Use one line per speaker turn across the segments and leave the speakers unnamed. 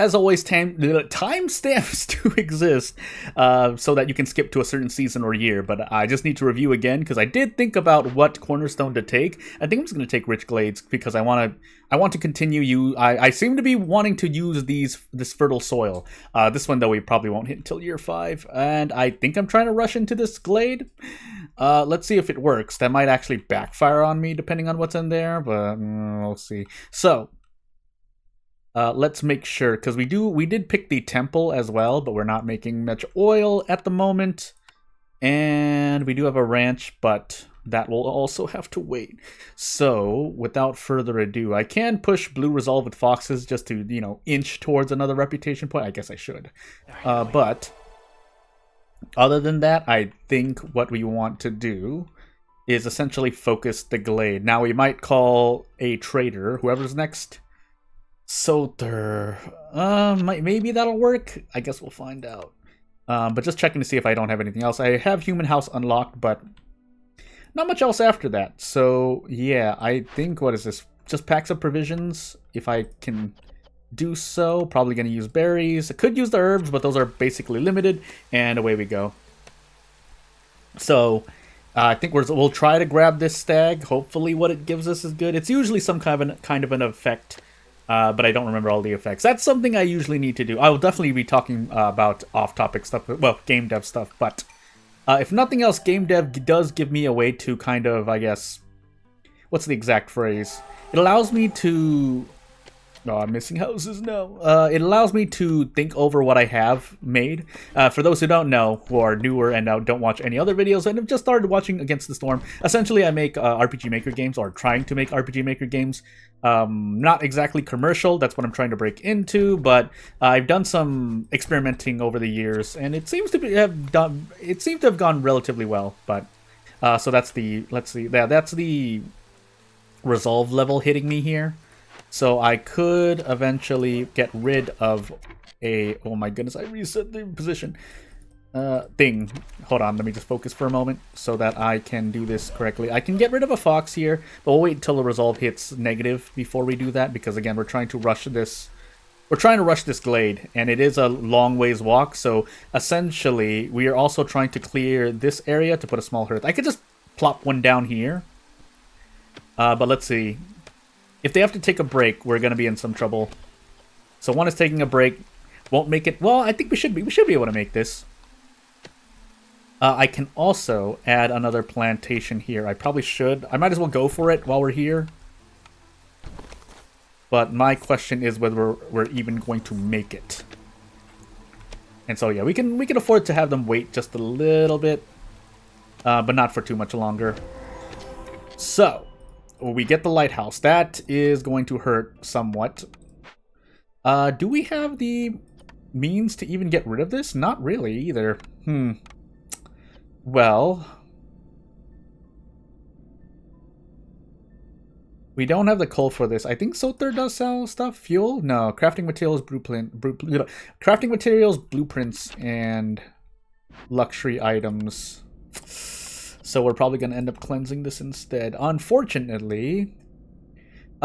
As always, timestamps do exist so that you can skip to a certain season or year, but I just need to review again because I did think about what cornerstone to take. I think I'm just going to take Rich Glades because I want to continue. I seem to be wanting to use this fertile soil. This one, though, we probably won't hit until year 5, and I think I'm trying to rush into this glade. Let's see if it works. That might actually backfire on me depending on what's in there, but we'll see. So let's make sure, because we did pick the temple as well, but we're not making much oil at the moment. And we do have a ranch, but that will also have to wait. So, without further ado, I can push Blue Resolve with Foxes just to, inch towards another reputation point. I guess I should. But other than that, I think what we want to do is essentially focus the glade. Now, we might call a trader, whoever's next. Soter. Maybe that'll work. I guess we'll find out. But just checking to see if I don't have anything else. I have Human House unlocked, but not much else after that. So, yeah, I think, what is this? Just packs of provisions, if I can do so. Probably going to use berries. I could use the herbs, but those are basically limited. And away we go. So, I think we'll try to grab this stag. Hopefully what it gives us is good. It's usually some kind of an effect. But I don't remember all the effects. That's something I usually need to do. I will definitely be talking about off-topic stuff, well, game dev stuff, but if nothing else, game dev does give me a way to kind of, I guess, what's the exact phrase? It allows me to... Oh, I'm missing houses, no. It allows me to think over what I have made. For those who don't know, who are newer and don't watch any other videos and have just started watching Against the Storm, essentially I make RPG Maker games, or trying to make RPG Maker games. Not exactly commercial, that's what I'm trying to break into, but I've done some experimenting over the years, and it seems to have gone relatively well. But so that's the, let's see, that's the resolve level hitting me here. So I could eventually get rid of a... Oh my goodness, I reset the position. Thing. Hold on, let me just focus for a moment so that I can do this correctly. I can get rid of a fox here, but we'll wait until the resolve hits negative before we do that, because again, we're trying to rush this... We're trying to rush this glade, and it is a long ways walk, so essentially, we are also trying to clear this area to put a small hearth. I could just plop one down here, but let's see. If they have to take a break, we're going to be in some trouble. So one is taking a break. Won't make it... Well, I think we should be able to make this. I can also add another plantation here. I probably should. I might as well go for it while we're here. But my question is whether we're even going to make it. And so, yeah, we can afford to have them wait just a little bit. But not for too much longer. So... we get the lighthouse. That is going to hurt somewhat. Do we have the means to even get rid of this? Not really either. Well, we don't have the coal for this. I think Soter does sell stuff. Fuel? No. Crafting materials, crafting materials, blueprints, and luxury items. So we're probably going to end up cleansing this instead. Unfortunately,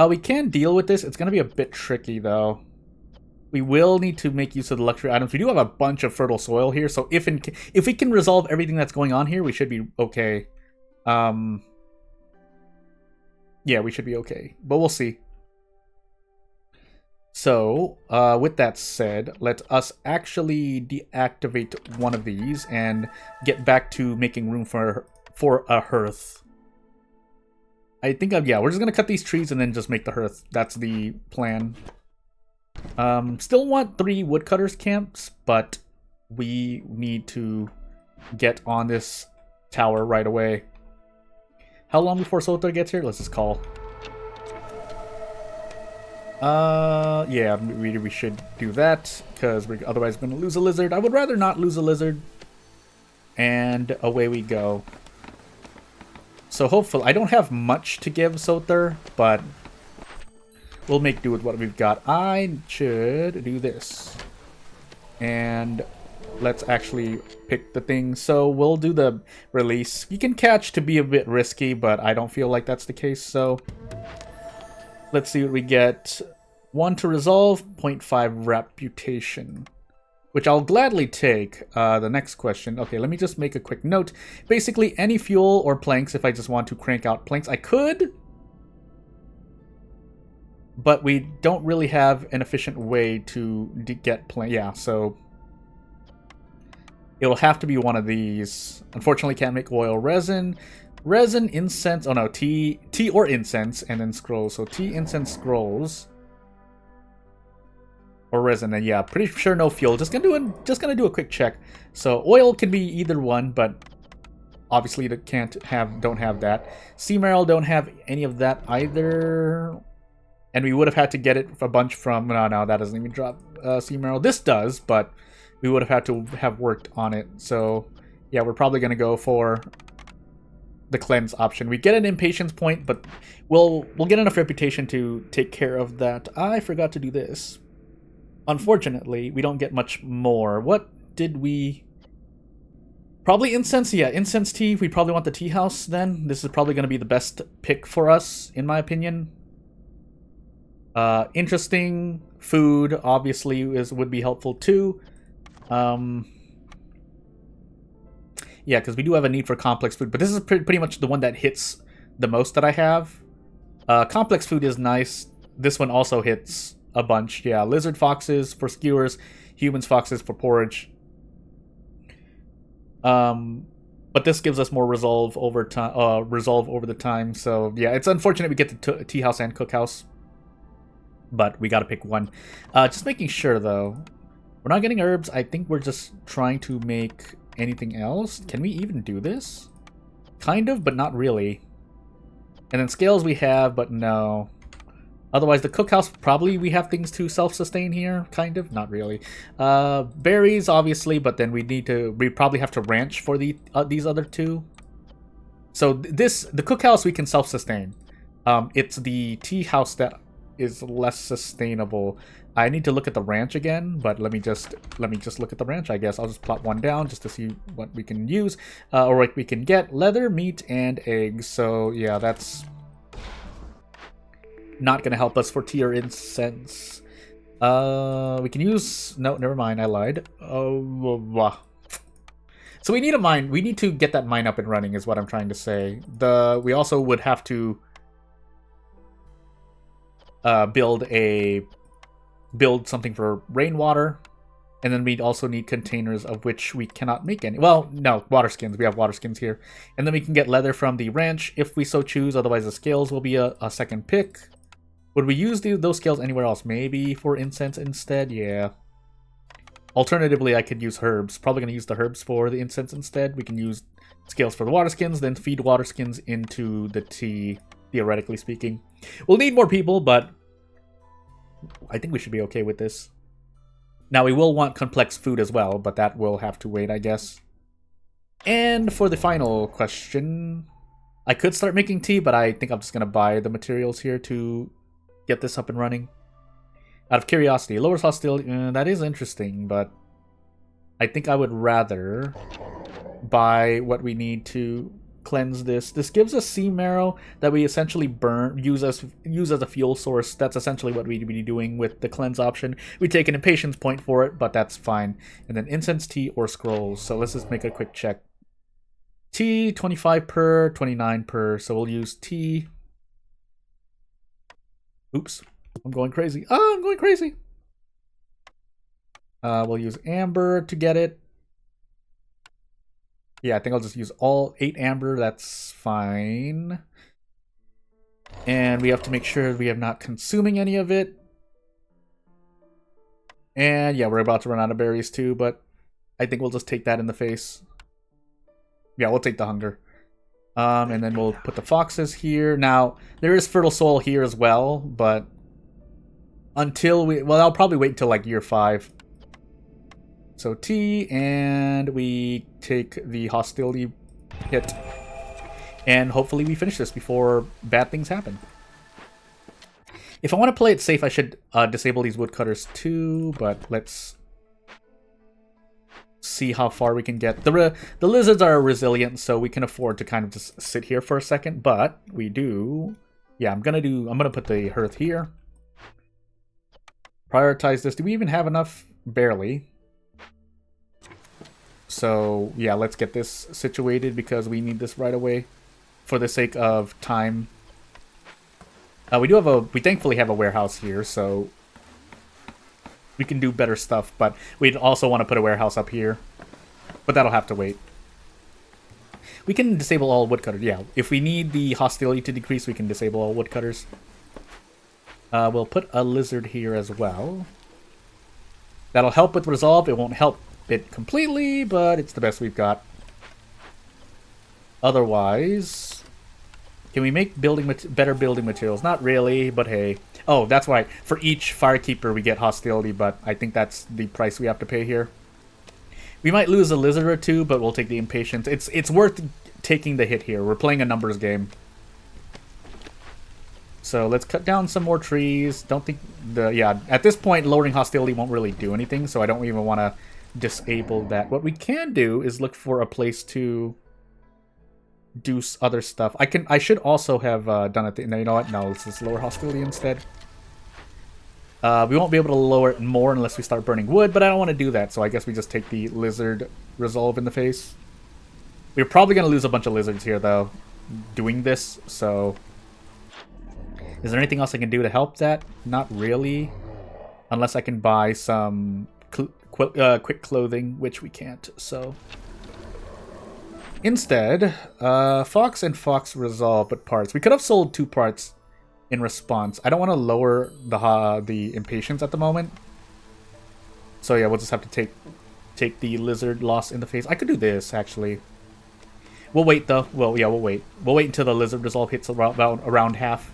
we can deal with this. It's going to be a bit tricky, though. We will need to make use of the luxury items. We do have a bunch of fertile soil here, so if we can resolve everything that's going on here, we should be okay. Yeah, we should be okay, but we'll see. So, with that said, let us actually deactivate one of these and get back to making room for a hearth. I think, yeah, we're just going to cut these trees and then just make the hearth. That's the plan. Still want 3 woodcutters camps, but we need to get on this tower right away. How long before Soter gets here? Let's just call. Yeah, we should do that, because we're otherwise going to lose a lizard. I would rather not lose a lizard. And away we go. So hopefully, I don't have much to give Soter, but we'll make do with what we've got. I should do this. And let's actually pick the thing. So we'll do the release. You can catch to be a bit risky, but I don't feel like that's the case. So let's see what we get. 1 to resolve, 0.5 reputation. Which I'll gladly take. The next question. Okay, let me just make a quick note. Basically, any fuel or planks, if I just want to crank out planks, I could. But we don't really have an efficient way to get planks. Yeah, so it'll have to be one of these. Unfortunately, can't make oil. Resin, incense. Oh no, tea or incense, and then scrolls. So tea, incense, scrolls. Or resin, and yeah, pretty sure no fuel. Just gonna do a quick check. So oil can be either one, but obviously don't have that. Sea marrow don't have any of that either. And we would have had to get it a bunch from no, that doesn't even drop sea marrow. This does, but we would have had to have worked on it. So yeah, we're probably gonna go for the cleanse option. We get an impatience point, but we'll get enough reputation to take care of that. I forgot to do this. Unfortunately, we don't get much more. What did we... Probably incense, yeah, incense tea. We probably want the tea house then. This is probably going to be the best pick for us, in my opinion. Interesting food, obviously, would be helpful too. Yeah, because we do have a need for complex food, but this is pretty much the one that hits the most that I have. Complex food is nice. This one also hits a bunch, yeah. Lizard foxes for skewers, humans foxes for porridge. But this gives us more resolve over time. Resolve over the time. So yeah, it's unfortunate we get the tea house and cookhouse, but we got to pick one. Just making sure though, we're not getting herbs. I think we're just trying to make anything else. Can we even do this? Kind of, but not really. And then scales we have, but no. Otherwise, the cookhouse, probably we have things to self-sustain here, kind of, not really. Berries, obviously, but then we probably have to ranch for these other two. So the cookhouse we can self-sustain. It's the tea house that is less sustainable. I need to look at the ranch again, but let me just look at the ranch, I guess. I'll just plot one down just to see what we can use, or what we can get. Leather, meat, and eggs. So yeah, that's not going to help us for tea or incense. We can use... No, never mind. I lied. So we need a mine. We need to get that mine up and running is what I'm trying to say. We also would have to build something for rainwater. And then we'd also need containers of which we cannot make any. Well, no, water skins. We have water skins here. And then we can get leather from the ranch if we so choose. Otherwise, the scales will be a second pick. Would we use those scales anywhere else? Maybe for incense instead? Yeah. Alternatively, I could use herbs. Probably going to use the herbs for the incense instead. We can use scales for the water skins, then feed water skins into the tea, theoretically speaking. We'll need more people, but I think we should be okay with this. Now, we will want complex food as well, but that will have to wait, I guess. And for the final question, I could start making tea, but I think I'm just going to buy the materials here to get this up and running. Out of curiosity, lowers hostility. That is interesting, but I think I would rather buy what we need to cleanse this. This gives us sea marrow that we essentially use as a fuel source. That's essentially what we'd be doing with the cleanse option. We take an impatience point for it, but that's fine. And then incense, tea, or scrolls. So let's just make a quick check. Tea, 25 per, 29 per. So we'll use tea. Oops, I'm going crazy. Oh, I'm going crazy. We'll use amber to get it. Yeah, I think I'll just use all 8 amber. That's fine. And we have to make sure we are not consuming any of it. And yeah, we're about to run out of berries too, but I think we'll just take that in the face. Yeah, we'll take the hunger. And then we'll put the foxes here. Now, there is fertile soil here as well, but until well, I'll probably wait until like year 5. So tea, and we take the hostility hit. And hopefully we finish this before bad things happen. If I want to play it safe, I should disable these woodcutters too, but let's see how far we can get. The lizards are resilient, so we can afford to kind of just sit here for a second, but we do... Yeah, I'm gonna put the hearth here. Prioritize this. Do we even have enough? Barely. So, yeah, let's get this situated because we need this right away for the sake of time. We thankfully have a warehouse here, so we can do better stuff, but we'd also want to put a warehouse up here. But that'll have to wait. We can disable all woodcutters, yeah. If we need the hostility to decrease, we can disable all woodcutters. We'll put a lizard here as well. That'll help with resolve. It won't help it completely, but it's the best we've got. Otherwise, can we make better building materials? Not really, but hey. Oh, that's why. For each Firekeeper, we get hostility, but I think that's the price we have to pay here. We might lose a lizard or two, but we'll take the impatience. It's worth taking the hit here. We're playing a numbers game. So let's cut down some more trees. Don't think at this point lowering hostility won't really do anything, so I don't even want to disable that. What we can do is look for a place to do other stuff. I should also have done it. No, you know what? No, let's just lower hostility instead. We won't be able to lower it more unless we start burning wood, but I don't want to do that, so I guess we just take the lizard resolve in the face. We're probably going to lose a bunch of lizards here, though, doing this, so... Is there anything else I can do to help that? Not really. Unless I can buy some quick clothing, which we can't, so... Instead, Fox and Fox resolve, but parts. We could have sold 2 parts in response. I don't want to lower the impatience at the moment. So yeah, we'll just have to take the lizard loss in the face. I could do this, actually. We'll wait, though. Well, yeah, we'll wait. We'll wait until the lizard resolve hits around half.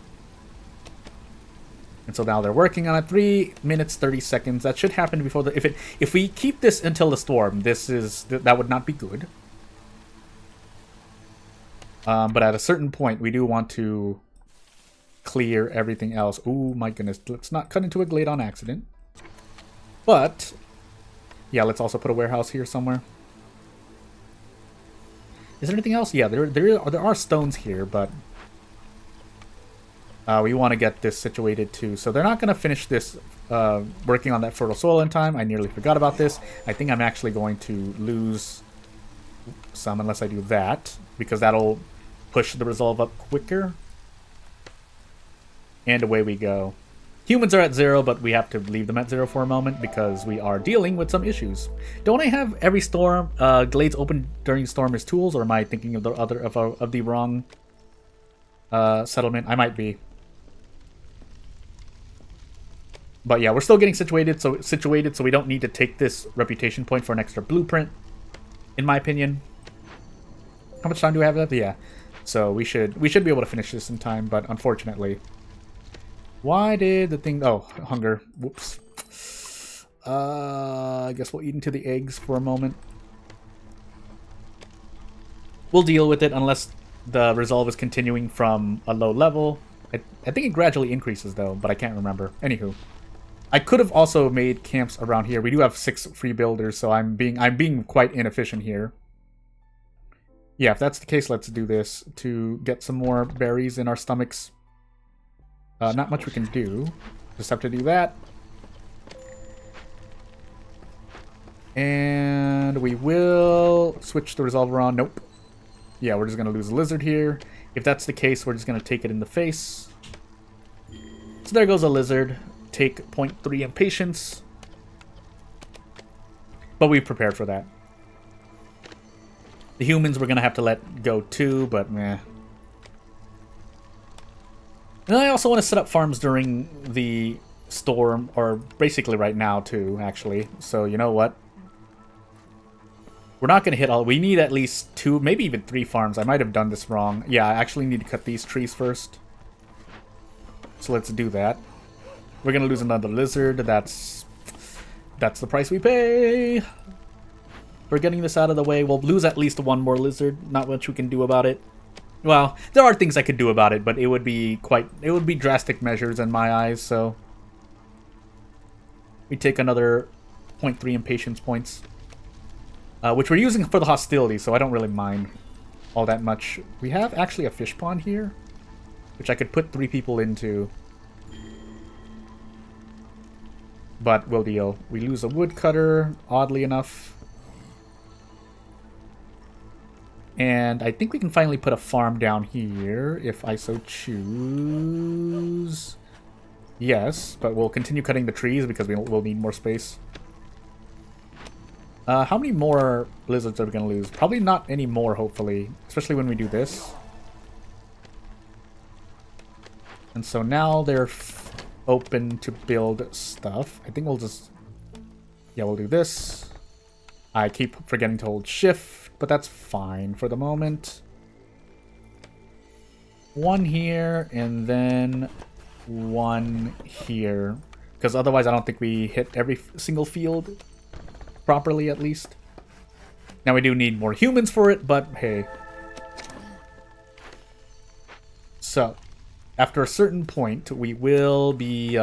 And so now they're working on it. 3 minutes 30 seconds. That should happen before the if we keep this until the storm, that would not be good. But at a certain point, we do want to clear everything else. Oh my goodness, let's not cut into a glade on accident. But yeah, let's also put a warehouse here somewhere. Is there anything else? Yeah, there are stones here, but we want to get this situated too. So they're not going to finish this working on that fertile soil in time. I nearly forgot about this. I think I'm actually going to lose some unless I do that, because that'll push the resolve up quicker. And away we go. Humans are at 0, but we have to leave them at 0 for a moment because we are dealing with some issues. Don't I have every storm glades open during storm as tools, or am I thinking of the wrong settlement? I might be. But yeah, we're still getting situated, so we don't need to take this reputation point for an extra blueprint, in my opinion. How much time do we have left? Yeah. So we should be able to finish this in time, but unfortunately. Why did the thing... Oh, hunger. Whoops. I guess we'll eat into the eggs for a moment. We'll deal with it unless the resolve is continuing from a low level. I think it gradually increases, though, but I can't remember. Anywho. I could have also made camps around here. We do have 6 free builders, so I'm being quite inefficient here. Yeah, if that's the case, let's do this to get some more berries in our stomachs. Not much we can do. Just have to do that. And we will switch the resolve around. Nope. Yeah, we're just going to lose a lizard here. If that's the case, we're just going to take it in the face. So there goes a lizard. Take 0.3 impatience. But we prepared for that. The humans we're going to have to let go too, but meh. And I also want to set up farms during the storm, or basically right now too, actually. So you know what? We're not going to hit all... We need at least 2, maybe even 3 farms. I might have done this wrong. Yeah, I actually need to cut these trees first. So let's do that. We're going to lose another lizard. That's the price we pay. We're getting this out of the way. We'll lose at least 1 more lizard. Not much we can do about it. Well, there are things I could do about it, but it would be drastic measures in my eyes, so... We take another 0.3 impatience points. Which we're using for the hostility, so I don't really mind all that much. We have actually a fish pond here, which I could put 3 people into. But we'll deal. We lose a woodcutter, oddly enough. And I think we can finally put a farm down here, if I so choose. Yes, but we'll continue cutting the trees because we'll need more space. How many more lizards are we going to lose? Probably not any more, hopefully. Especially when we do this. And so now they're open to build stuff. I think we'll just... Yeah, we'll do this. I keep forgetting to hold shift, but that's fine for the moment. One here, and then one here. Because otherwise I don't think we hit every single field properly, at least. Now we do need more humans for it, but hey. So, after a certain point, we will be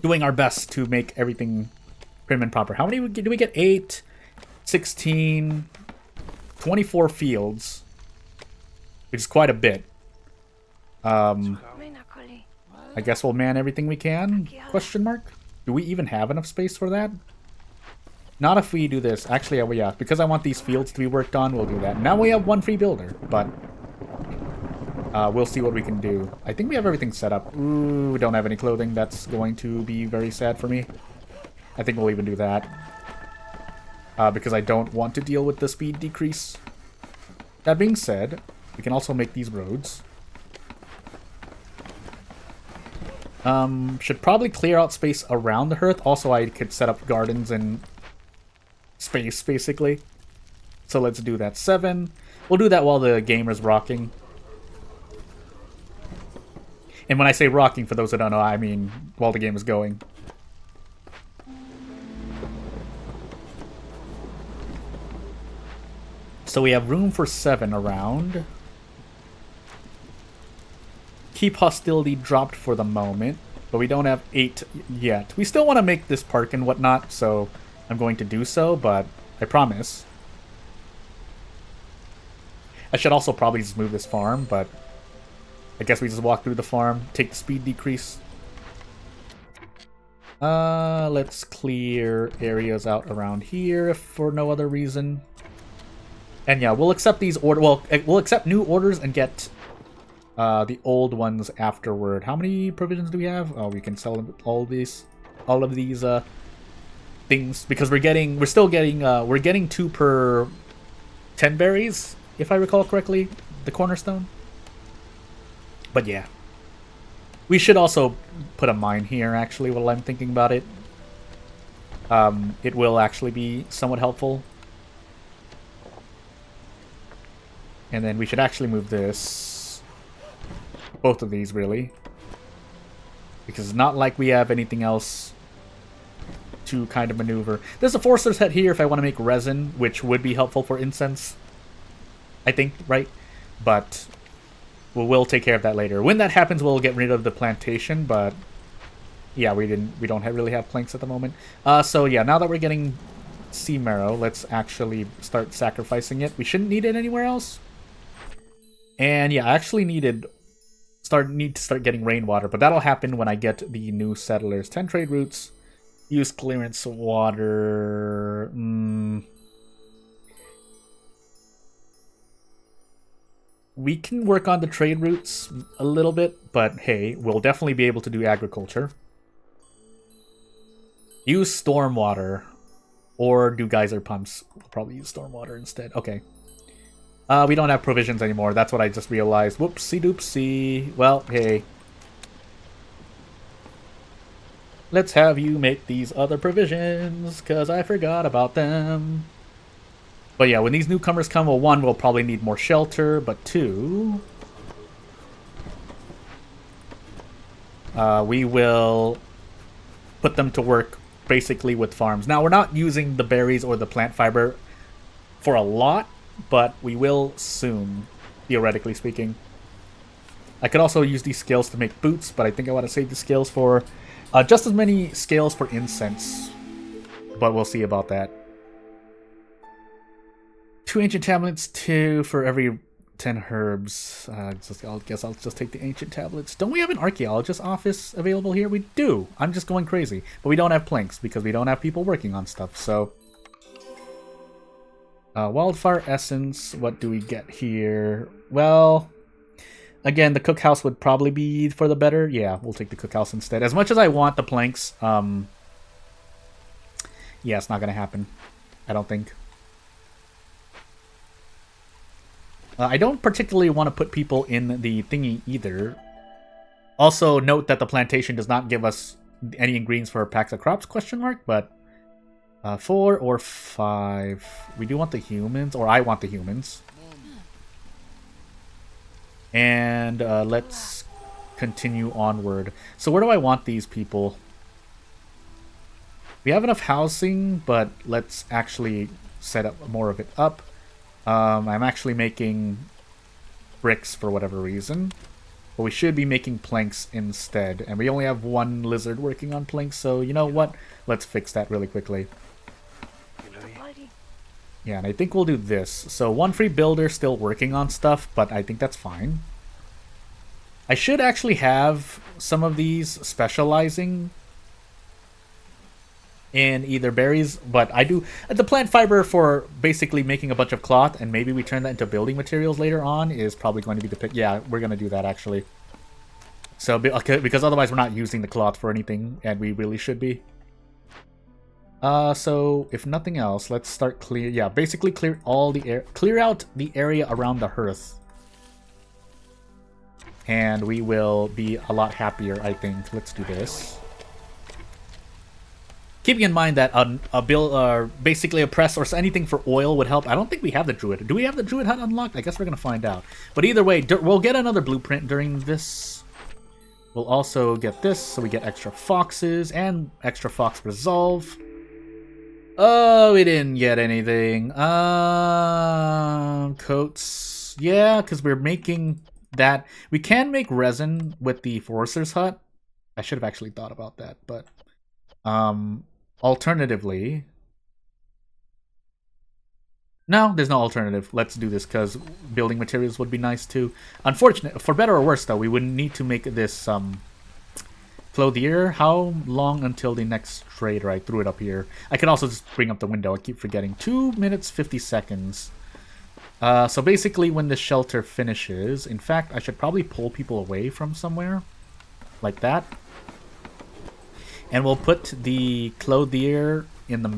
doing our best to make everything prim and proper. How many do we get? 8, 16, 24 fields, which is quite a bit. I guess we'll man everything we can? Question mark? Do we even have enough space for that? Not if we do this. Actually, yeah, because I want these fields to be worked on, we'll do that. Now we have one free builder, but we'll see what we can do. I think we have everything set up. Ooh, we don't have any clothing. That's going to be very sad for me. I think we'll even do that. Because I don't want to deal with the speed decrease. That being said, we can also make these roads. Should probably clear out space around the hearth. Also, I could set up gardens and space, basically. So let's do that. 7. We'll do that while the game is rocking. And when I say rocking, for those that don't know, I mean while the game is going. So we have room for 7 around. Keep hostility dropped for the moment, but we don't have 8 yet. We still want to make this park and whatnot, so I'm going to do so, but I promise. I should also probably just move this farm, but I guess we just walk through the farm, take the speed decrease. Let's clear areas out around here if for no other reason. And yeah, we'll accept these we'll accept new orders and get the old ones afterward. How many provisions do we have? Oh, we can sell all of these things because we're getting 2 per 10 berries, if I recall correctly, the cornerstone. But yeah, we should also put a mine here. Actually, while I'm thinking about it, it will actually be somewhat helpful. And then we should actually move this. Both of these, really. Because it's not like we have anything else to kind of maneuver. There's a forester's head here if I want to make resin, which would be helpful for incense. I think, right? But we'll take care of that later. When that happens, we'll get rid of the plantation, but yeah, we don't really have planks at the moment. So yeah, now that we're getting sea marrow, let's actually start sacrificing it. We shouldn't need it anywhere else. And yeah, I actually need to start getting rainwater, but that'll happen when I get the new settlers. 10 trade routes, use clearance water. We can work on the trade routes a little bit, but hey, we'll definitely be able to do agriculture. Use stormwater, or do geyser pumps. We'll probably use stormwater instead. Okay. We don't have provisions anymore. That's what I just realized. Whoopsie doopsie. Well, hey. Let's have you make these other provisions, because I forgot about them. But yeah, when these newcomers come, well, 1, we'll probably need more shelter, but 2... we will put them to work basically with farms. Now, we're not using the berries or the plant fiber for a lot, but we will soon, theoretically speaking. I could also use these scales to make boots, but I think I want to save the scales for just as many scales for incense. But we'll see about that. 2 ancient tablets, 2 for every 10 herbs. I guess I'll just take the ancient tablets. Don't we have an archaeologist office available here? We do. I'm just going crazy. But we don't have planks because we don't have people working on stuff. So, wildfire essence. What do we get here? Well, again, the cookhouse would probably be for the better. Yeah, we'll take the cookhouse instead. As much as I want the planks, yeah, it's not going to happen. I don't think. I don't particularly want to put people in the thingy either. Also, note that the plantation does not give us any ingredients for packs of crops, question mark, but 4 or 5. We do want the humans, or I want the humans. And let's continue onward. So where do I want these people? We have enough housing, but let's actually set up more of it up. I'm actually making bricks for whatever reason. But we should be making planks instead. And we only have one lizard working on planks, so you know what? Let's fix that really quickly. Yeah, and I think we'll do this. So one free builder still working on stuff, but I think that's fine. I should actually have some of these specializing in either berries, but I do the plant fiber for basically making a bunch of cloth, and maybe we turn that into building materials later on is probably going to be the pick. Yeah, we're going to do that actually. So because otherwise we're not using the cloth for anything, and we really should be. So if nothing else, let's start clear. Yeah, basically clear all the air, clear out the area around the hearth, and we will be a lot happier, I think. Let's do this. Keeping in mind that basically a press or anything for oil would help. I don't think we have the druid. Do we have the druid hut unlocked? I guess we're going to find out. But either way, we'll get another blueprint during this. We'll also get this, so we get extra foxes and extra fox resolve. Oh, we didn't get anything. Coats. Yeah, because we're making that. We can make resin with the forester's hut. I should have actually thought about that, but... alternatively... No, there's no alternative. Let's do this, because building materials would be nice, too. Unfortunately, for better or worse, though, we would need to make this, clothier. How long until the next trader? I threw it up here. I can also just bring up the window. I keep forgetting. 2 minutes, 50 seconds. So basically, when the shelter finishes... In fact, I should probably pull people away from somewhere. Like that. And we'll put the clothier in the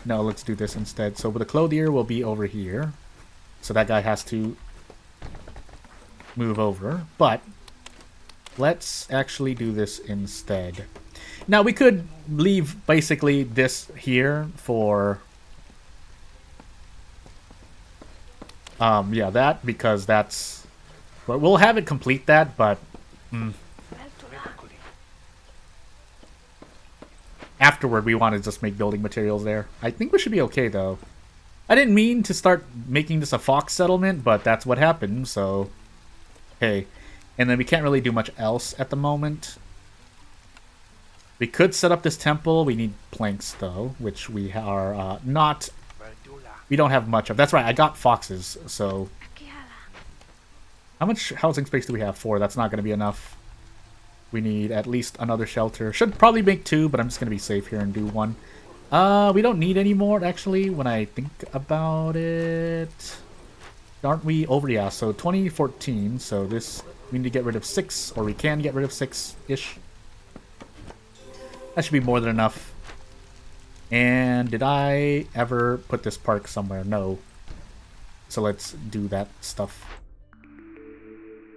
no, let's do this instead. So the clothier will be over here. So that guy has to move over. But let's actually do this instead. Now, we could leave basically this here for... yeah, that, because that's... We'll have it complete that, but... Afterward, we want to just make building materials there. I think we should be okay, though. I didn't mean to start making this a fox settlement, but that's what happened, so... Hey. And then we can't really do much else at the moment. We could set up this temple. We need planks, though, which we are not... We don't have much of. That's right, I got foxes, so... How much housing space do we have? 4. That's not going to be enough. We need at least another shelter. Should probably make 2, but I'm just going to be safe here and do 1. We don't need any more, actually, when I think about it. Aren't we over? Yeah, so 2014. So this, we need to get rid of 6, or we can get rid of 6-ish. That should be more than enough. And did I ever put this park somewhere? No. So let's do that stuff.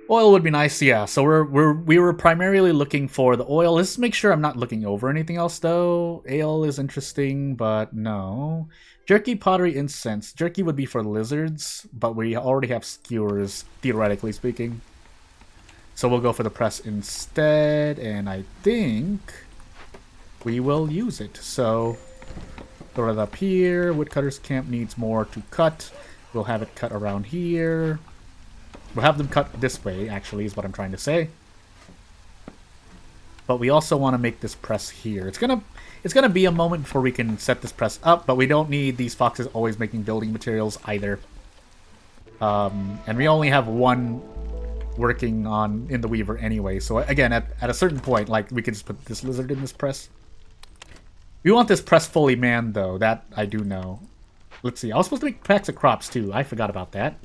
Oil would be nice, yeah. So we were primarily looking for the oil. Let's make sure I'm not looking over anything else, though. Ale is interesting, but no. Jerky, pottery, incense. Jerky would be for lizards, but we already have skewers, theoretically speaking. So we'll go for the press instead, and I think we will use it. So throw it up here. Woodcutter's camp needs more to cut. We'll have it cut around here. We'll have them cut this way, actually, is what I'm trying to say. But we also want to make this press here. It's gonna be a moment before we can set this press up, but we don't need these foxes always making building materials either. And we only have one working on in the Weaver anyway, so again, at a certain point, like, we could just put this lizard in this press. We want this press fully manned, though. That I do know. Let's see. I was supposed to make packs of crops, too. I forgot about that.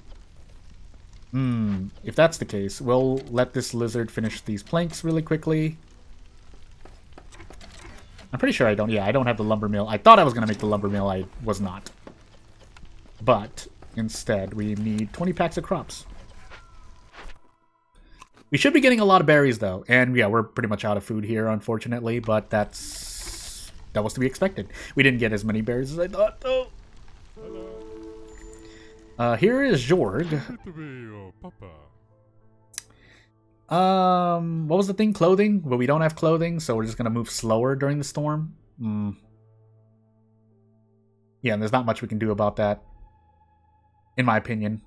If that's the case, we'll let this lizard finish these planks really quickly. I'm pretty sure I don't. Yeah, I don't have the lumber mill. I thought I was going to make the lumber mill. I was not. But instead, we need 20 packs of crops. We should be getting a lot of berries, though. And yeah, we're pretty much out of food here, unfortunately. But that was to be expected. We didn't get as many berries as I thought, though. Here is Jorg. What was the thing? Clothing? Well, we don't have clothing, so we're just gonna move slower during the storm. Yeah, and there's not much we can do about that, in my opinion.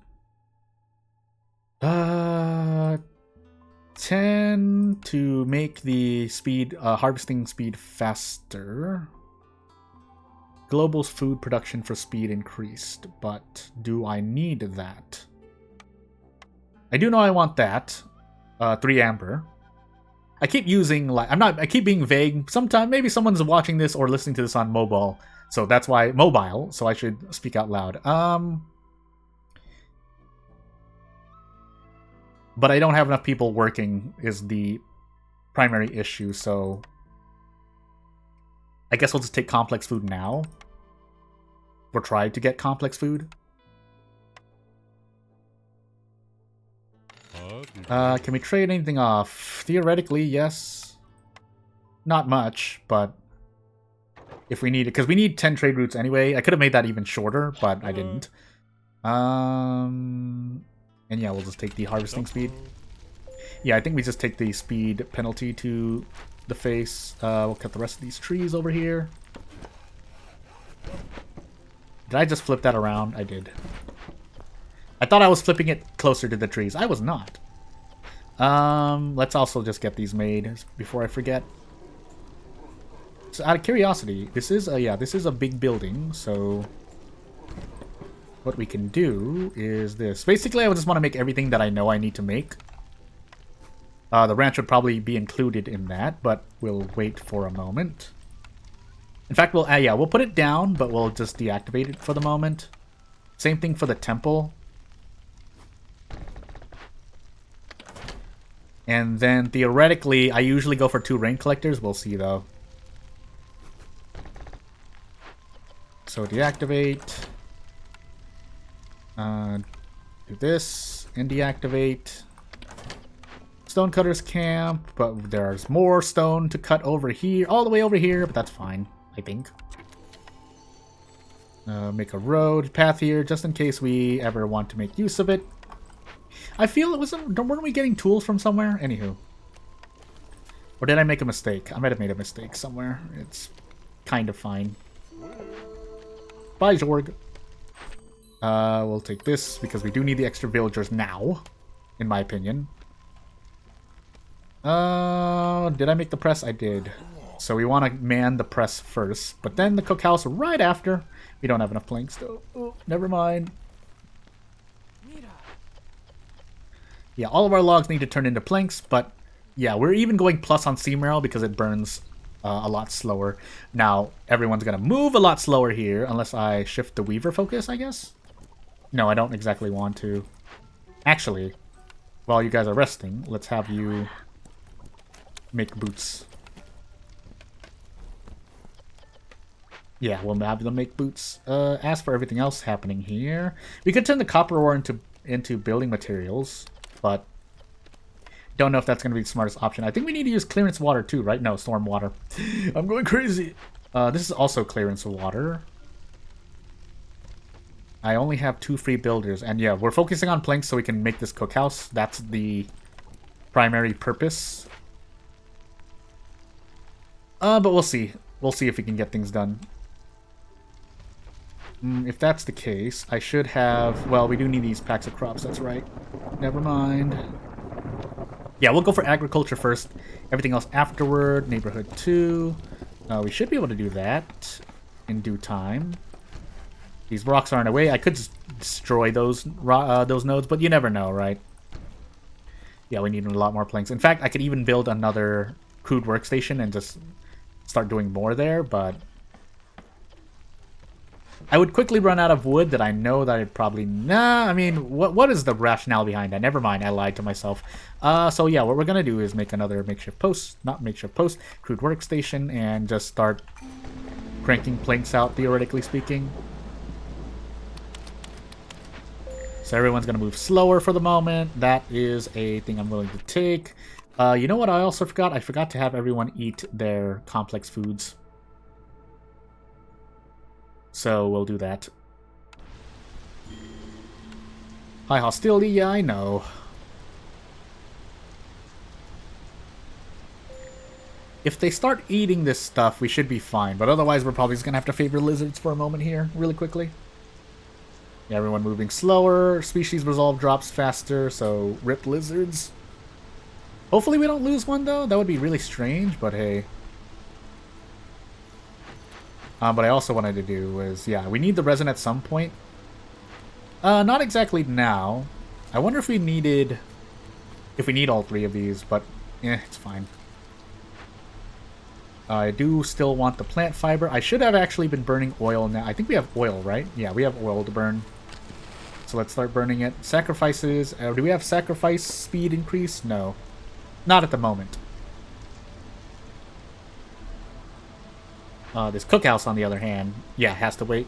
10 to make the speed, harvesting speed faster. Global food production for speed increased, but do I need that? I do know I want that. 3 amber. I keep using, like, I keep being vague. Sometime, maybe someone's watching this or listening to this on mobile, so that's why, mobile, so I should speak out loud. But I don't have enough people working is the primary issue, so I guess we'll just take complex food now. Or try to get complex food. Can we trade anything off? Theoretically, yes. Not much, but if we need it, because we need 10 trade routes anyway. I could have made that even shorter, but I didn't. And yeah, we'll just take the harvesting speed. Yeah, I think we just take the speed penalty to the face. We'll cut the rest of these trees over here. Did I just flip that around? I did. I thought I was flipping it closer to the trees. I was not. Let's also just get these made before I forget. So out of curiosity, this is a big building, so what we can do is this. Basically, I just want to make everything that I know I need to make. The ranch would probably be included in that, but we'll wait for a moment. In fact, we'll put it down, but we'll just deactivate it for the moment. Same thing for the temple. And then, theoretically, I usually go for 2 rain collectors. We'll see, though. So, deactivate. Do this, and deactivate. Stonecutters camp, but there's more stone to cut over here, all the way over here, but that's fine, I think. Make a road path here, just in case we ever want to make use of it. I feel it wasn't. Weren't we getting tools from somewhere? Anywho. Or did I make a mistake? I might have made a mistake somewhere. It's kind of fine. Bye, Jorg. We'll take this because we do need the extra villagers now, in my opinion. Did I make the press? I did. So we want to man the press first, but then the cookhouse right after. We don't have enough planks, though. Oh, never mind. Yeah, all of our logs need to turn into planks, but yeah, we're even going plus on sea marrow because it burns a lot slower. Now, everyone's going to move a lot slower here unless I shift the weaver focus, I guess? No, I don't exactly want to. Actually, while you guys are resting, let's have you make boots. Yeah, we'll have them make boots. As for everything else happening here, we could turn the copper ore into building materials, but don't know if that's going to be the smartest option. I think we need to use clearance water too, right? No, storm water. I'm going crazy. This is also clearance water. I only have 2 free builders, and yeah, we're focusing on planks so we can make this cookhouse. That's the primary purpose. But we'll see. We'll see if we can get things done. If that's the case, I should have... Well, we do need these packs of crops, that's right. Never mind. Yeah, we'll go for agriculture first. Everything else afterward, neighborhood 2. We should be able to do that in due time. These rocks aren't away. I could just destroy those nodes, but you never know, right? Yeah, we need a lot more planks. In fact, I could even build another crude workstation and just start doing more there, but I would quickly run out of wood that I know that I'd probably... Nah, I mean, what is the rationale behind that? Never mind, I lied to myself. So yeah, what we're going to do is make another makeshift post, not makeshift post, crude workstation, and just start cranking planks out, theoretically speaking. So everyone's going to move slower for the moment. That is a thing I'm willing to take. You know what I also forgot? I forgot to have everyone eat their complex foods. So we'll do that. High hostility, yeah, I know. If they start eating this stuff, we should be fine. But otherwise, we're probably just going to have to favor lizards for a moment here, really quickly. Yeah, everyone moving slower. Species resolve drops faster, so rip lizards. Hopefully we don't lose one, though. That would be really strange, but hey. But I also wanted to do is, yeah, we need the resin at some point. Not exactly now. I wonder if we needed... If we need all 3 of these, but it's fine. I do still want the plant fiber. I should have actually been burning oil now. I think we have oil, right? Yeah, we have oil to burn. So let's start burning it. Sacrifices. Do we have sacrifice speed increase? No. Not at the moment. This cookhouse, on the other hand, yeah, has to wait.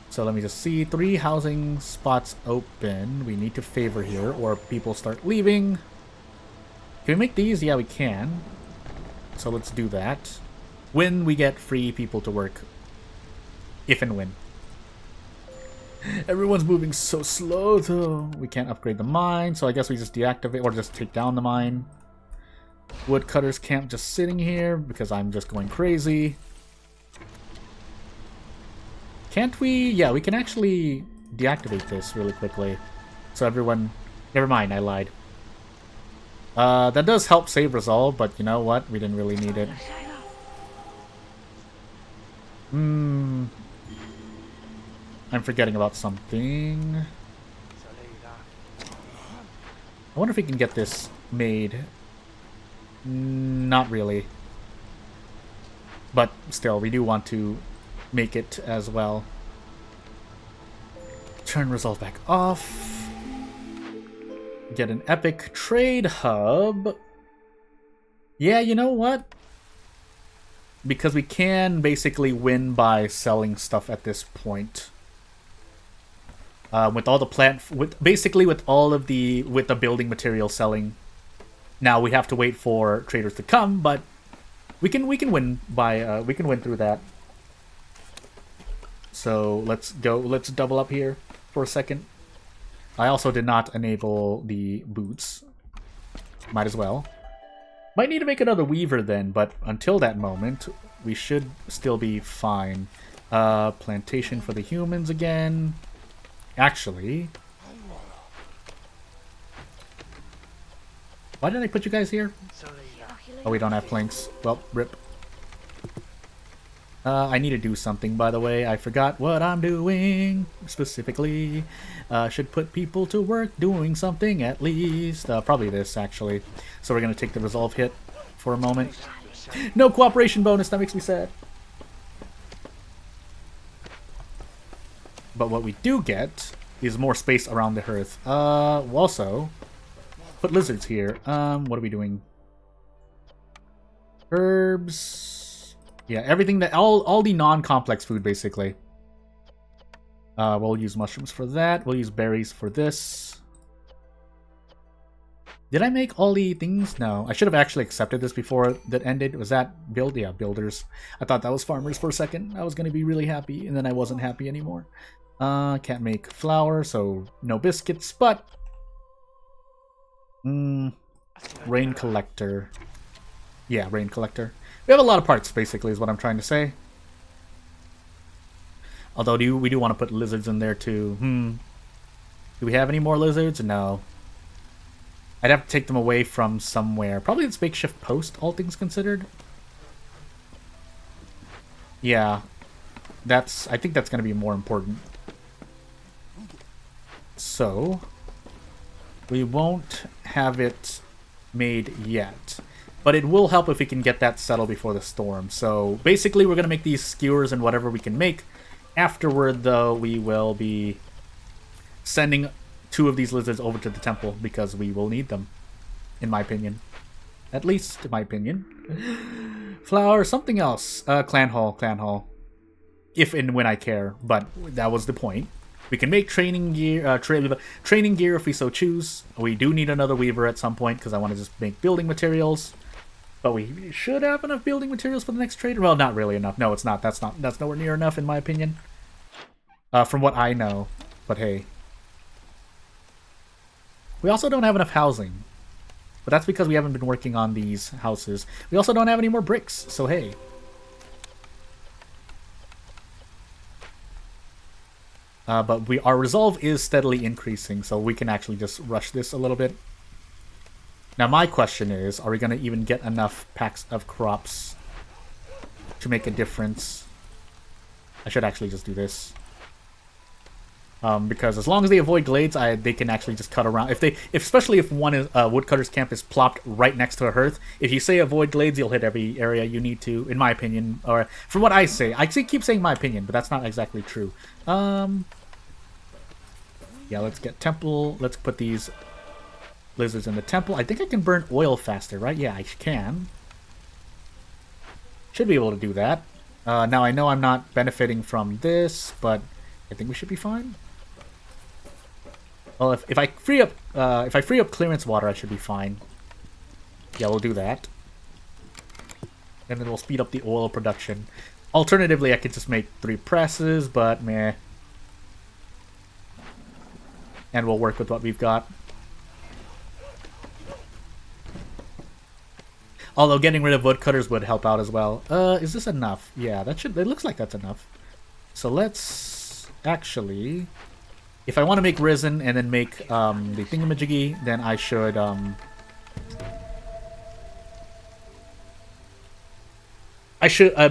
So let me just see. 3 housing spots open. We need to favor here, or people start leaving. Can we make these? Yeah, we can. So let's do that. When we get free people to work. If and when. Everyone's moving so slow, though. We can't upgrade the mine, so I guess we just deactivate, or just take down the mine. Woodcutters camp just sitting here because I'm just going crazy. Can't we? Yeah, we can actually deactivate this really quickly. So everyone... Never mind, I lied. That does help save resolve, but you know what? We didn't really need it. I'm forgetting about something. I wonder if we can get this made. Not really. But still, we do want to make it as well. Turn resolve back off. Get an epic trade hub. Yeah, you know what? Because we can basically win by selling stuff at this point. With all the basically with all of the building material selling. Now we have to wait for traders to come, but we can win by we can win through that. So let's double up here for a second. I also did not enable the boots. Might as well. Might need to make another weaver then, but until that moment, we should still be fine. Plantation for the humans again. Actually, why did I put you guys here? Oh, we don't have planks. Well, rip. I need to do something, by the way. I forgot what I'm doing, specifically. Should put people to work doing something, at least. Probably this, actually. So we're going to take the resolve hit for a moment. No cooperation bonus, that makes me sad. But what we do get is more space around the hearth. Also, put lizards here. What are we doing? Herbs. Yeah, everything that all the non-complex food basically. We'll use mushrooms for that. We'll use berries for this. Did I make all the things? No. I should have actually accepted this before that ended. Was that build? Yeah, builders. I thought that was farmers for a second. I was going to be really happy, and then I wasn't happy anymore. Can't make flour, so no biscuits, but... rain collector. Yeah, rain collector. We have a lot of parts, basically, is what I'm trying to say. Although we do want to put lizards in there, too. Do we have any more lizards? No. I'd have to take them away from somewhere. Probably this makeshift post, all things considered. Yeah. I think that's going to be more important. So, we won't have it made yet. But it will help if we can get that settled before the storm. So, basically, we're going to make these skewers and whatever we can make. Afterward, though, we will be sending 2 of these lizards over to the temple because we will need them, in my opinion. At least, in my opinion. Flower, something else. Clan hall. If and when I care, but that was the point. We can make training gear, training gear if we so choose. We do need another weaver at some point because I want to just make building materials. But we should have enough building materials for the next trader. Well, not really enough. No, it's not. That's nowhere near enough in my opinion. From what I know. But hey. We also don't have enough housing. But that's because we haven't been working on these houses. We also don't have any more bricks, so hey. But our resolve is steadily increasing, so we can actually just rush this a little bit. Now my question is, are we going to even get enough packs of crops to make a difference? I should actually just do this. Because as long as they avoid glades, they can actually just cut around. Especially if one is woodcutter's camp is plopped right next to a hearth. If you say avoid glades, you'll hit every area you need to, in my opinion. Or from what I say, I keep saying my opinion, but that's not exactly true. Yeah, let's get temple. Let's put these lizards in the temple. I think I can burn oil faster, right? Yeah, I can. Should be able to do that. Now I know I'm not benefiting from this, but I think we should be fine. Well, if I free up clearance water, I should be fine. Yeah, we'll do that. And then we'll speed up the oil production. Alternatively, I could just make 3 presses, but meh. And we'll work with what we've got. Although getting rid of woodcutters would help out as well. Is this enough? Yeah, it looks like that's enough. So let's actually, if I want to make resin and then make the thingamajiggy, then I should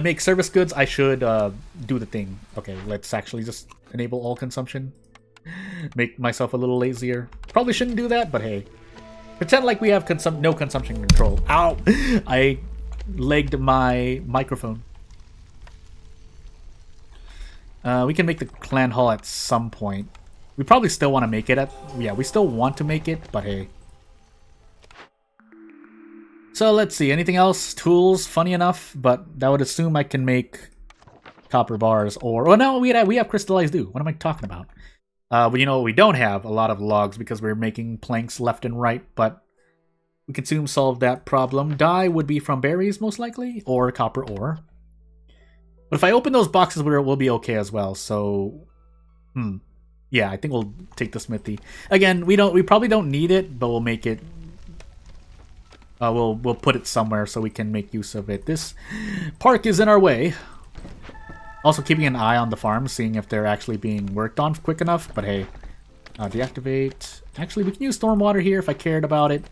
make service goods. I should do the thing. Okay, let's actually just enable all consumption. Make myself a little lazier. Probably shouldn't do that, but hey. Pretend like we have no consumption control. Ow! I legged my microphone. We can make the clan hall at some point. We probably still want to make it yeah, we still want to make it, but hey. So let's see, anything else? Tools, funny enough, but that would assume I can make copper bars or... Oh no, we have crystallized dew. What am I talking about? Well, you know, we don't have a lot of logs because we're making planks left and right, but we can soon solve that problem. Dye would be from berries, most likely, or copper ore. But if I open those boxes, we'll be okay as well, so... Yeah, I think we'll take the smithy. Again, we probably don't need it, but we'll make it... We'll put it somewhere so we can make use of it. This park is in our way. Also keeping an eye on the farm, seeing if they're actually being worked on quick enough. But hey, deactivate. Actually, we can use stormwater here if I cared about it.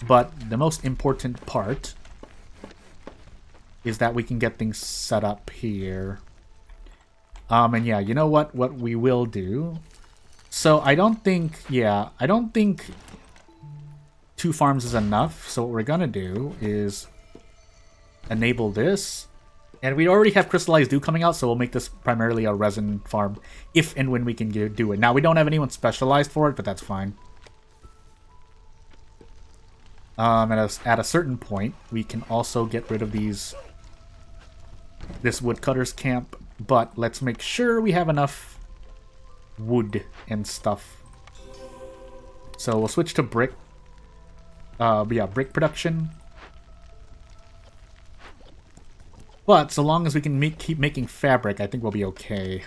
But the most important part is that we can get things set up here. And yeah, you know what we will do? So I don't think 2 farms is enough. So what we're gonna do is enable this. And we already have crystallized dew coming out, so we'll make this primarily a resin farm if and when we can do it. Now, we don't have anyone specialized for it, but that's fine. At a certain point, we can also get rid of this woodcutter's camp, but let's make sure we have enough wood and stuff. So we'll switch to brick. Yeah, brick production. But so long as we can keep making fabric, I think we'll be okay.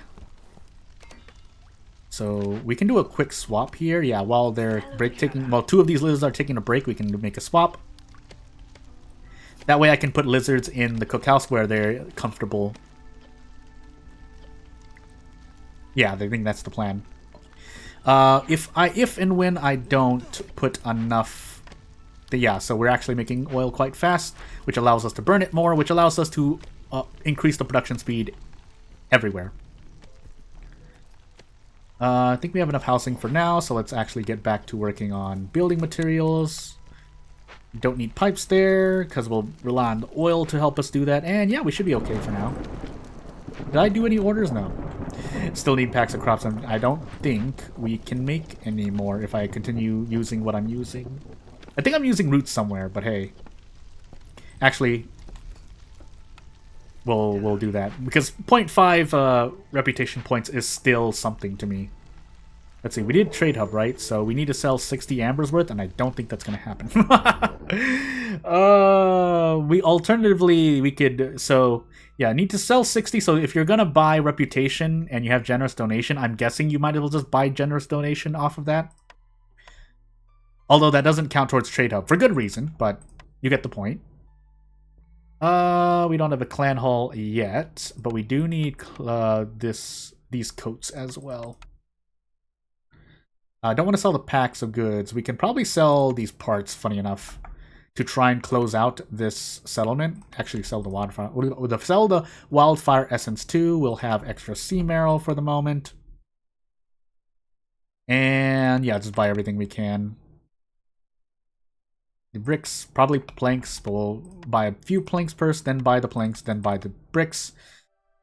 So we can do a quick swap here. Yeah, while they're while 2 of these lizards are taking a break, we can make a swap. That way I can put lizards in the cookhouse where they're comfortable. Yeah, I think that's the plan. If and when I don't put enough, yeah. So we're actually making oil quite fast, which allows us to burn it more, which allows us to increase the production speed everywhere. I think we have enough housing for now, so let's actually get back to working on building materials. Don't need pipes there, because we'll rely on the oil to help us do that. And yeah, we should be okay for now. Did I do any orders? No. Still need packs of crops, and I don't think we can make any more if I continue using what I'm using. I think I'm using roots somewhere, but hey. Actually, we'll do that. Because 0.5 reputation points is still something to me. Let's see, we did trade hub, right? So we need to sell 60 ambers worth, and I don't think that's going to happen. We could, so yeah, need to sell 60. So if you're going to buy reputation and you have generous donation, I'm guessing you might as well just buy generous donation off of that. Although that doesn't count towards trade hub for good reason, but you get the point. We don't have a clan hall yet, but we do need these coats as well. I don't want to sell the packs of goods. We can probably sell these parts, funny enough, to try and close out this settlement. Actually, sell the wildfire. We'll sell the wildfire essence too. We'll have extra sea marrow for the moment. And yeah, just buy everything we can. The bricks, probably planks, but we'll buy a few planks first, then buy the planks, then buy the bricks.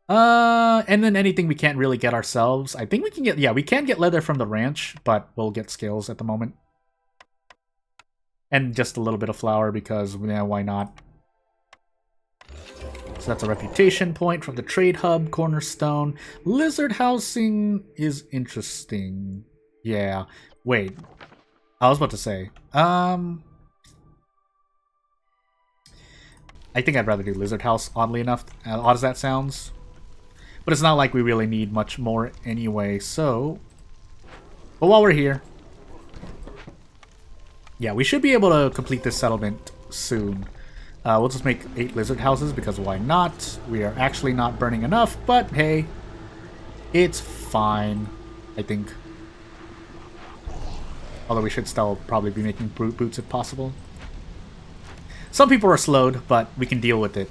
And then anything we can't really get ourselves. I think we can get, yeah, we can get leather from the ranch, but we'll get scales at the moment. And just a little bit of flour because, yeah, why not? So that's a reputation point from the trade hub, cornerstone. Lizard housing is interesting. Yeah, wait. I was about to say, I think I'd rather do lizard house, oddly enough, odd as that sounds. But it's not like we really need much more anyway, so... But while we're here... Yeah, we should be able to complete this settlement soon. We'll just make 8 lizard houses, because why not? We are actually not burning enough, but hey... It's fine, I think. Although we should still probably be making brute boots if possible. Some people are slowed, but we can deal with it.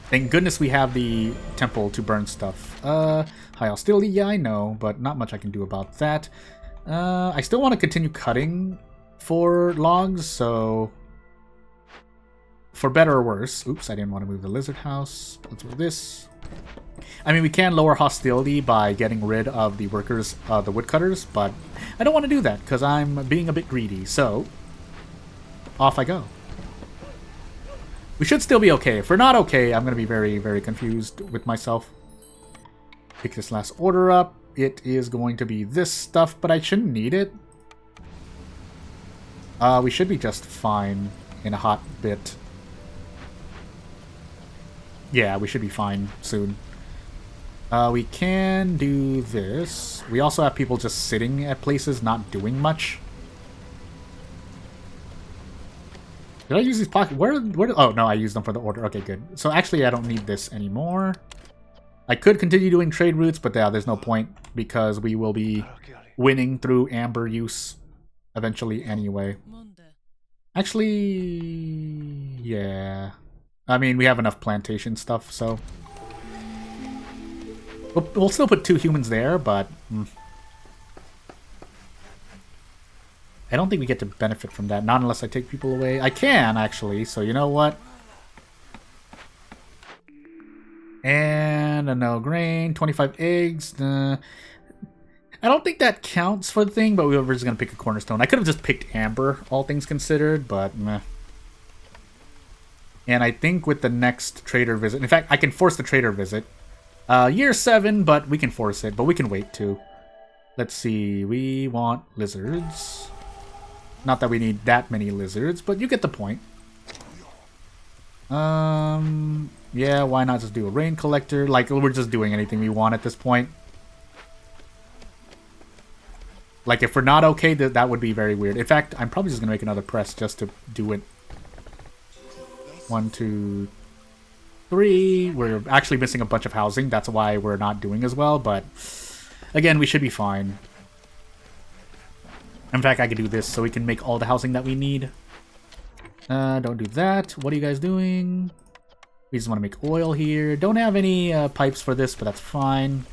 Thank goodness we have the temple to burn stuff. High hostility, yeah, I know, but not much I can do about that. I still want to continue cutting for logs, so... For better or worse... Oops, I didn't want to move the lizard house. Let's move this. I mean, we can lower hostility by getting rid of the workers, the woodcutters, but I don't want to do that, because I'm being a bit greedy, so... Off I go. We should still be okay. If we're not okay, I'm going to be very, very confused with myself. Pick this last order up. It is going to be this stuff, but I shouldn't need it. We should be just fine in a hot bit. Yeah, we should be fine soon. We can do this. We also have people just sitting at places not doing much. Did I use these pockets? Where oh, no, I used them for the order. Okay, good. So actually, I don't need this anymore. I could continue doing trade routes, but yeah, there's no point because we will be winning through amber use eventually anyway. Actually, yeah. I mean, we have enough plantation stuff, so... We'll still put 2 humans there, but... I don't think we get to benefit from that, not unless I take people away. I can, actually, so you know what? And a no grain, 25 eggs. I don't think that counts for the thing, but we were just going to pick a cornerstone. I could have just picked amber, all things considered, but meh. And I think with the next trader visit... In fact, I can force the trader visit. Year 7, but we can force it, but we can wait too. Let's see, we want lizards. Not that we need that many lizards, but you get the point. Yeah, why not just do a rain collector? Like, we're just doing anything we want at this point. Like, if we're not okay, that would be very weird. In fact, I'm probably just going to make another press just to do it. 1, 2, 3. We're actually missing a bunch of housing. That's why we're not doing as well, but... Again, we should be fine. In fact, I could do this so we can make all the housing that we need. Don't do that. What are you guys doing? We just want to make oil here. Don't have any pipes for this, but that's fine.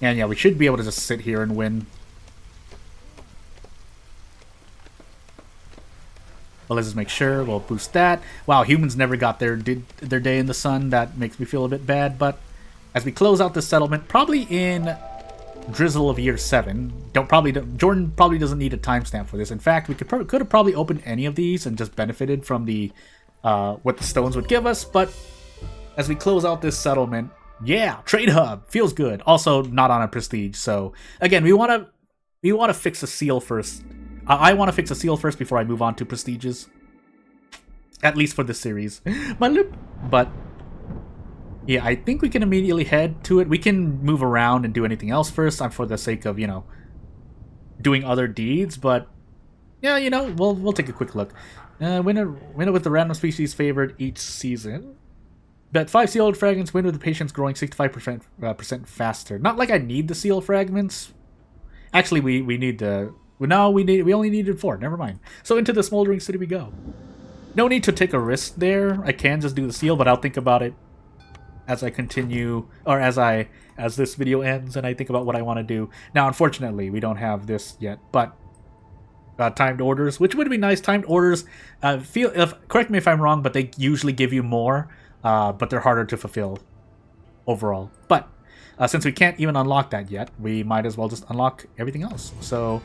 And yeah, we should be able to just sit here and win. Well, let's just make sure. We'll boost that. Wow, humans never got their day in the sun. That makes me feel a bit bad. But as we close out this settlement, probably in Drizzle of year 7. Jordan probably doesn't need a timestamp for this. In fact, we could have probably opened any of these and just benefited from the what the stones would give us. But as we close out this settlement, yeah, trade hub feels good. Also, not on a prestige. So again, we want to fix a seal first. I want to fix a seal first before I move on to prestiges. At least for this series. My lip. But yeah, I think we can immediately head to it. We can move around and do anything else first. I'm for the sake of, doing other deeds. But yeah, we'll take a quick look. Winner with the random species favored each season. Bet 5 sealed fragments. Win with the patience growing 65% faster. Not like I need the seal fragments. Actually, we need the. No, we only needed 4. Never mind. So into the Smoldering City we go. No need to take a risk there. I can just do the seal, but I'll think about it as I continue, or as this video ends, and I think about what I want to do. Now, unfortunately, we don't have this yet, but timed orders, which would be nice. Timed orders, correct me if I'm wrong, but they usually give you more, but they're harder to fulfill overall. But since we can't even unlock that yet, we might as well just unlock everything else. So.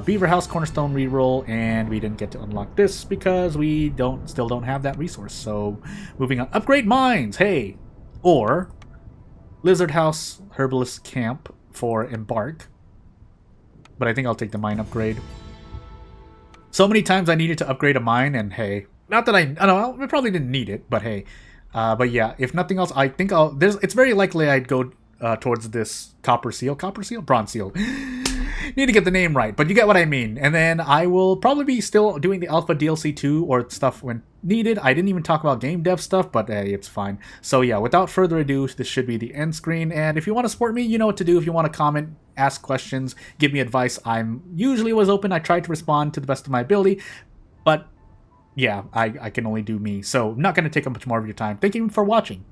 Beaver House Cornerstone reroll, and we didn't get to unlock this because we still don't have that resource. So, moving on. Upgrade mines, hey! Or Lizard House Herbalist Camp for Embark. But I think I'll take the mine upgrade. So many times I needed to upgrade a mine, and hey, not that I know, I probably didn't need it, but hey. But yeah, if nothing else, I think it's very likely I'd go towards this bronze seal. Need to get the name right, but you get what I mean. And then I will probably be still doing the Alpha DLC 2 or stuff when needed. I didn't even talk about game dev stuff, but hey, it's fine. So yeah, without further ado, this should be the end screen. And if you want to support me, you know what to do. If you want to comment, ask questions, give me advice, I'm usually always open. I try to respond to the best of my ability, but yeah, I can only do me. So I'm not going to take up much more of your time. Thank you for watching.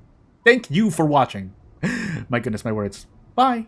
My goodness, my words. Bye.